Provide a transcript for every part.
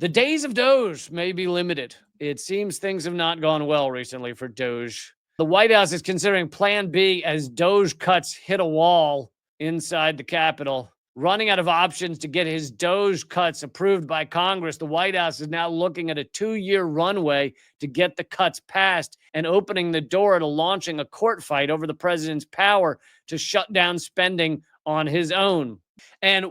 The days of Doge may be limited. It seems things have not gone well recently for Doge. The White House is considering Plan B as Doge cuts hit a wall inside the Capitol. Running out of options to get his Doge cuts approved by Congress, the White House is now looking at a 2-year runway to get the cuts passed and opening the door to launching a court fight over the president's power to shut down spending on his own. And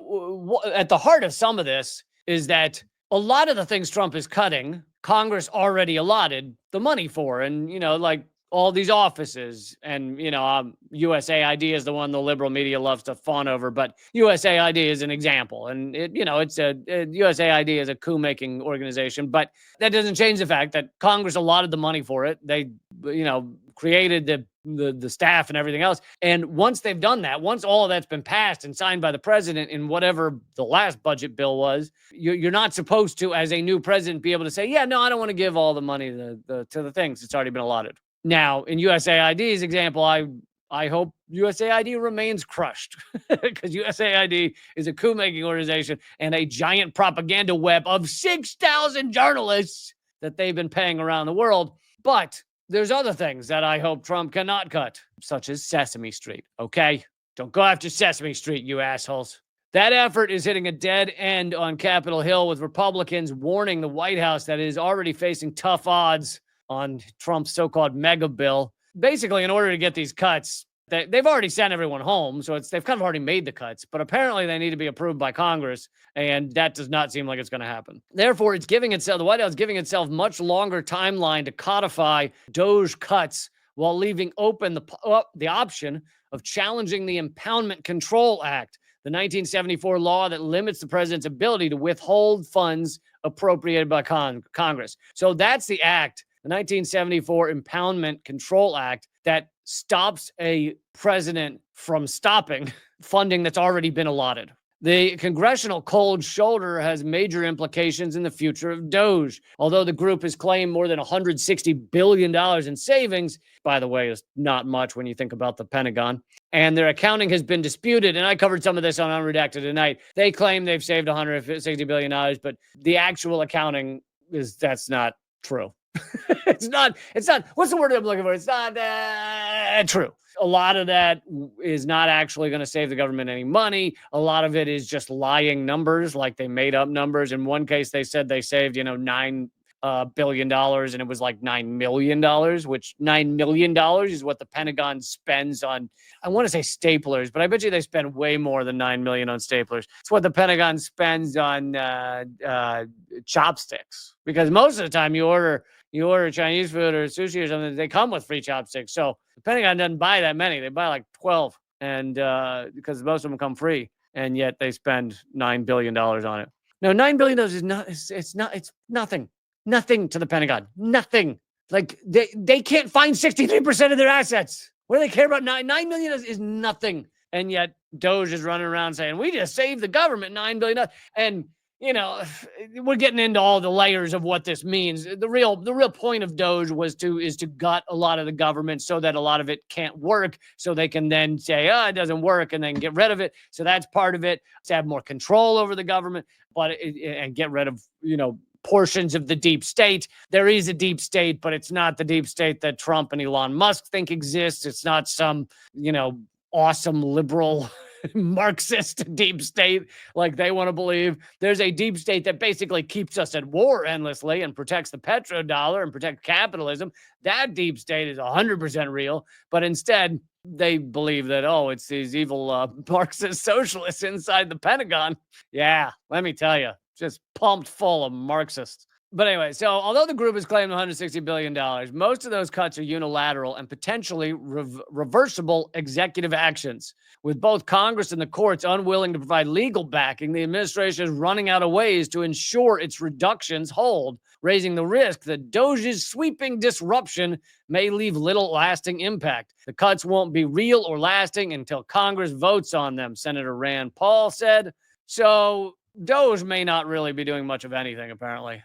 at the heart of some of this is that a lot of the things Trump is cutting, Congress already allotted the money for. And, like all these offices and, USAID is the one the liberal media loves to fawn over, but USAID is an example. And, USAID is a coup-making organization, but that doesn't change the fact that Congress allotted the money for it. They, created the staff and everything else. And once they've done that, once all of that's been passed and signed by the president in whatever the last budget bill was, you're not supposed to, as a new president, be able to say, yeah, no, I don't want to give all the money to the things. It's already been allotted. Now, in USAID's example, I hope USAID remains crushed because USAID is a coup-making organization and a giant propaganda web of 6,000 journalists that they've been paying around the world. But there's other things that I hope Trump cannot cut, such as Sesame Street, okay? Don't go after Sesame Street, you assholes. That effort is hitting a dead end on Capitol Hill, with Republicans warning the White House that it is already facing tough odds on Trump's so-called mega bill. Basically, in order to get these cuts, they've already sent everyone home, so they've kind of already made the cuts, but apparently they need to be approved by Congress, and that does not seem like it's going to happen. Therefore, the White House is giving itself much longer timeline to codify Doge cuts while leaving open the option of challenging the Impoundment Control Act, the 1974 law that limits the president's ability to withhold funds appropriated by Congress. So that's the act, the 1974 Impoundment Control Act, that stops a president from stopping funding that's already been allotted. The congressional cold shoulder has major implications in the future of Doge. Although the group has claimed more than $160 billion in savings, by the way, is not much when you think about the Pentagon, and their accounting has been disputed. And I covered some of this on Unredacted Tonight. They claim they've saved $160 billion, but the actual accounting that's not true. It's not, what's the word I'm looking for? It's not true. A lot of that is not actually going to save the government any money. A lot of it is just lying numbers, like they made up numbers. In one case, they said they saved, $9 billion, and it was like $9 million, which $9 million is what the Pentagon spends on, I want to say staplers, but I bet you they spend way more than $9 million on staplers. It's what the Pentagon spends on chopsticks, because most of the time you order Chinese food or sushi or something, they come with free chopsticks. So the Pentagon doesn't buy that many. They buy like 12, and because most of them come free, and yet they spend $9 billion on it. No, $9 billion is not. It's nothing. Nothing to the Pentagon. Nothing. Like they can't find 63% of their assets. What do they care about? $9 million is nothing. And yet Doge is running around saying, we just saved the government $9 billion. And we're getting into all the layers of what this means. The real point of Doge is to gut a lot of the government so that a lot of it can't work, so they can then say, it doesn't work, and then get rid of it. So that's part of it, to have more control over the government, and get rid of, portions of the deep state. There is a deep state, but it's not the deep state that Trump and Elon Musk think exists. It's not some, awesome liberal Marxist deep state like they want to believe. There's a deep state that basically keeps us at war endlessly and protects the petrodollar and protects capitalism. That deep state is 100% real, but instead they believe that, it's these evil Marxist socialists inside the Pentagon. Yeah, let me tell you, just pumped full of Marxists. But anyway, so although the group has claimed $160 billion, most of those cuts are unilateral and potentially reversible executive actions. With both Congress and the courts unwilling to provide legal backing, the administration is running out of ways to ensure its reductions hold, raising the risk that Doge's sweeping disruption may leave little lasting impact. The cuts won't be real or lasting until Congress votes on them, Senator Rand Paul said. So Doge may not really be doing much of anything, apparently.